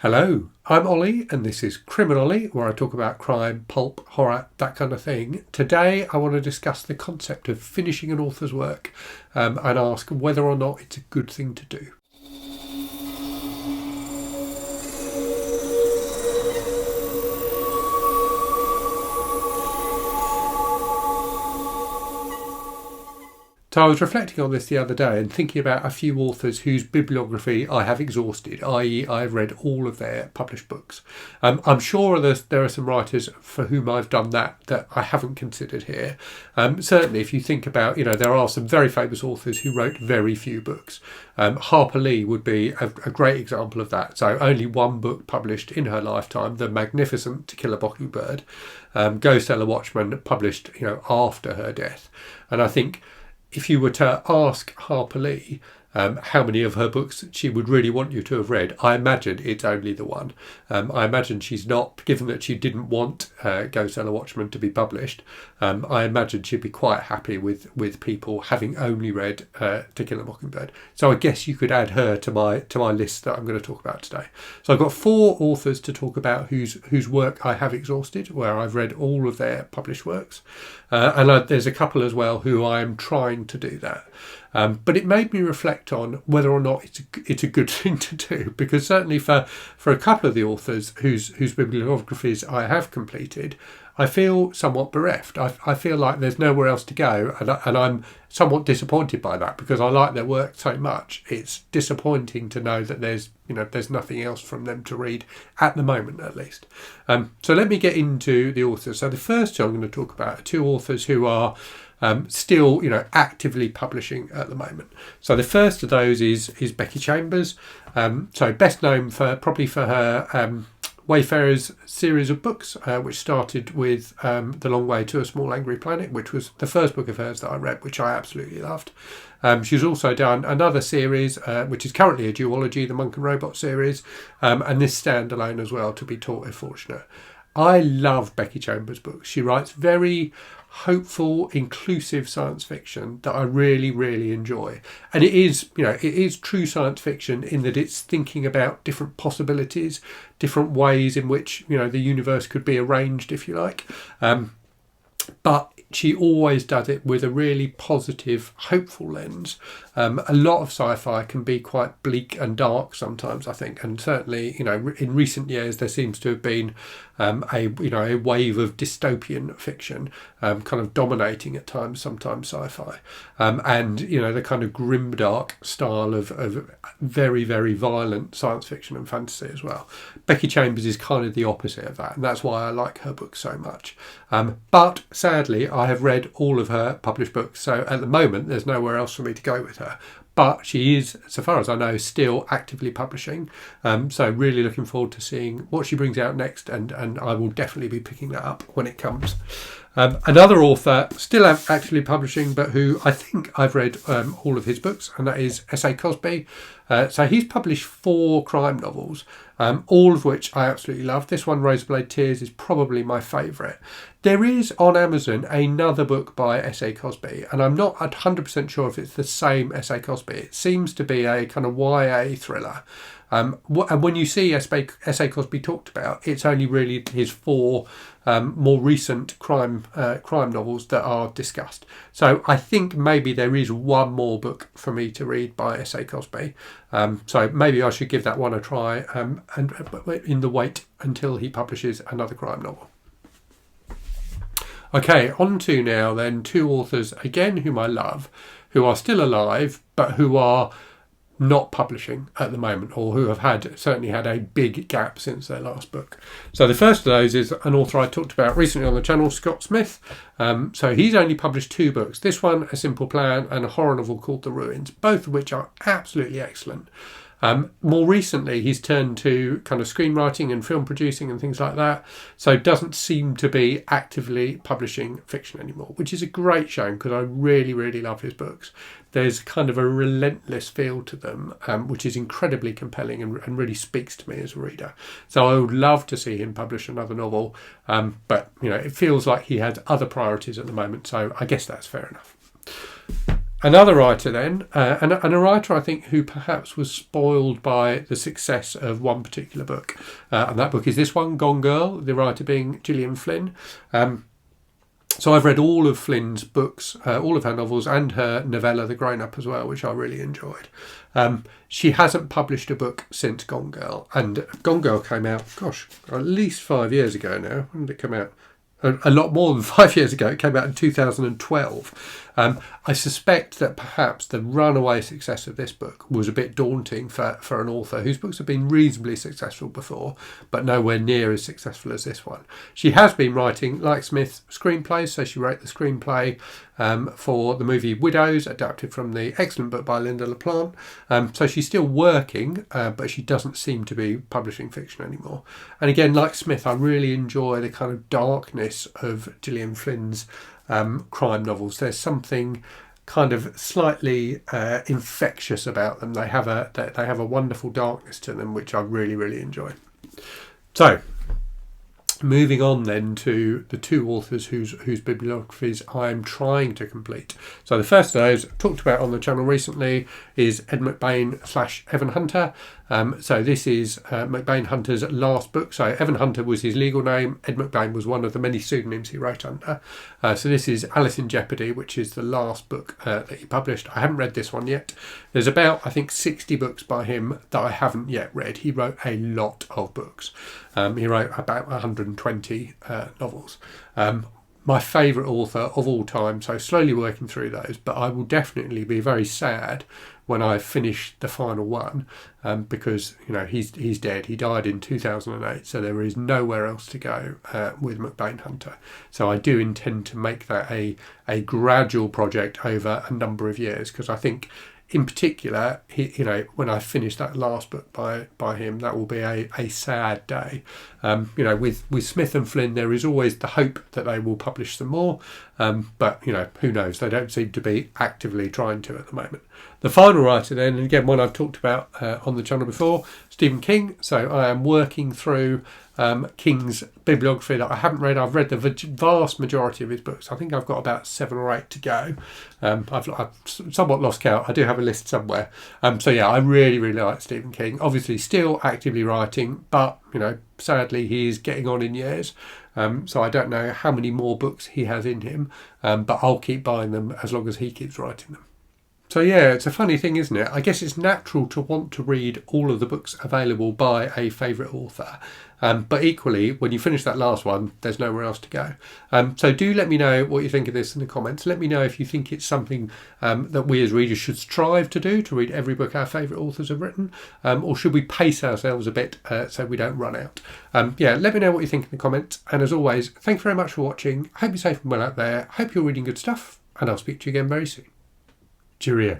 Hello, I'm Ollie and this is Criminally, where I talk about crime, pulp, horror, that kind of thing. Today I want to discuss the concept of finishing an author's work and ask whether or not it's a good thing to do. So I was reflecting on this the other day and thinking about a few authors whose bibliography I have exhausted, i.e. I've read all of their published books. I'm sure there are some writers for whom I've done that I haven't considered here. Certainly if you think about, there are some very famous authors who wrote very few books. Harper Lee would be a great example of that. So only one book published in her lifetime, the magnificent To Kill a Mockingbird. Ghost Tell a Watchman published, after her death. And I think if you were to ask Harper Lee how many of her books she would really want you to have read, I imagine it's only the one. I imagine she's not, given that she didn't want Ghost Tell a Watchman to be published, I imagine she'd be quite happy with people having only read To Kill a Mockingbird. So I guess you could add her to my list that I'm going to talk about today. So I've got four authors to talk about whose work I have exhausted, where I've read all of their published works. There's a couple as well who I am trying to do that. But it made me reflect on whether or not it's a good thing to do, because certainly for a couple of the authors whose bibliographies I have completed, I feel somewhat bereft. I feel like there's nowhere else to go, and I'm somewhat disappointed by that because I like their work so much. It's disappointing to know that there's nothing else from them to read at the moment, at least. So let me get into the authors. So the first two I'm going to talk about are two authors who are still, actively publishing at the moment. So the first of those is Becky Chambers. So best known probably for her Wayfarers series of books, which started with The Long Way to a Small Angry Planet, which was the first book of hers that I read, which I absolutely loved. She's also done another series, which is currently a duology, the Monk and Robot series, and this standalone as well, To Be Taught If Fortunate. I love Becky Chambers' books. She writes very hopeful, inclusive science fiction that I really, really enjoy. And it is true science fiction in that it's thinking about different possibilities, different ways in which, the universe could be arranged, if you like. But she always does it with a really positive, hopeful lens. A lot of sci-fi can be quite bleak and dark sometimes, I think, and certainly, in recent years there seems to have been a wave of dystopian fiction, kind of dominating at times, sometimes sci-fi, and the kind of grimdark style of very, very violent science fiction and fantasy as well. Becky Chambers is kind of the opposite of that, and that's why I like her books so much. But sadly, I have read all of her published books, so at the moment there's nowhere else for me to go with her. But she is, so far as I know, still actively publishing. So really looking forward to seeing what she brings out next, and I will definitely be picking that up when it comes. Another author, still actually publishing, but who I think I've read all of his books, and that is S.A. Cosby. So he's published 4 crime novels, all of which I absolutely love. This one, Razorblade Tears, is probably my favourite. There is on Amazon another book by S.A. Cosby, and I'm not 100% sure if it's the same S.A. Cosby. It seems to be a kind of YA thriller. And when you see S.A. Cosby talked about, it's only really his 4 more recent crime novels that are discussed. So I think maybe there is one more book for me to read by S.A. Cosby. So maybe I should give that one a try and in the wait until he publishes another crime novel. Okay, on to now then 2 authors, again, whom I love, who are still alive, but who are not publishing at the moment, or who have certainly had a big gap since their last book. So the first of those is an author I talked about recently on the channel, Scott Smith. So he's only published 2 books. This one, A Simple Plan, and a horror novel called The Ruins, both of which are absolutely excellent. More recently, he's turned to kind of screenwriting and film producing and things like that, so doesn't seem to be actively publishing fiction anymore, which is a great shame because I really, really love his books. There's kind of a relentless feel to them, which is incredibly compelling and really speaks to me as a reader. So I would love to see him publish another novel, but it feels like he has other priorities at the moment, so I guess that's fair enough. Another writer then, and a writer I think who perhaps was spoiled by the success of one particular book. And that book is this one, Gone Girl, the writer being Gillian Flynn. So I've read all of Flynn's books, all of her novels, and her novella, The Grown Up, as well, which I really enjoyed. She hasn't published a book since Gone Girl, and Gone Girl came out, gosh, at least 5 years ago now. When did it come out? A lot more than 5 years ago. It came out in 2012. I suspect that perhaps the runaway success of this book was a bit daunting for an author whose books have been reasonably successful before, but nowhere near as successful as this one. She has been writing, like Smith, screenplays, so she wrote the screenplay for the movie Widows, adapted from the excellent book by Linda LaPlante. So she's still working, but she doesn't seem to be publishing fiction anymore. And again, like Smith, I really enjoy the kind of darkness of Gillian Flynn's crime novels. There's something kind of slightly infectious about them. They have a wonderful darkness to them, which I really, really enjoy. So, moving on then to the two authors whose bibliographies I'm trying to complete. So the first of those, talked about on the channel recently, is Ed McBain / Evan Hunter. So this is McBain Hunter's last book. So Evan Hunter was his legal name. Ed McBain was one of the many pseudonyms he wrote under. So this is Alice in Jeopardy, which is the last book that he published. I haven't read this one yet. There's about, I think, 60 books by him that I haven't yet read. He wrote a lot of books. He wrote about 120 novels. My favourite author of all time, so slowly working through those, but I will definitely be very sad when I finish the final one, because he's dead. He died in 2008, so there is nowhere else to go with McBain Hunter. So I do intend to make that a gradual project over a number of years, because I think in particular, when I finish that last book by him, that will be a sad day. With Smith and Flynn, there is always the hope that they will publish some more, but who knows? They don't seem to be actively trying to at the moment. The final writer then, and again one I've talked about on the channel before, Stephen King. So I am working through King's bibliography that I haven't read. I've read the vast majority of his books. I think I've got about 7 or 8 to go. I've somewhat lost count. I do have a list somewhere. So yeah, I really, really like Stephen King. Obviously still actively writing, but sadly he is getting on in years. So I don't know how many more books he has in him, but I'll keep buying them as long as he keeps writing them. So yeah, it's a funny thing, isn't it? I guess it's natural to want to read all of the books available by a favourite author. But equally, when you finish that last one, there's nowhere else to go. So do let me know what you think of this in the comments. Let me know if you think it's something that we as readers should strive to do, to read every book our favourite authors have written, or should we pace ourselves a bit so we don't run out? Let me know what you think in the comments. And as always, thank you very much for watching. I hope you're safe and well out there. Hope you're reading good stuff, and I'll speak to you again very soon. Cheerio.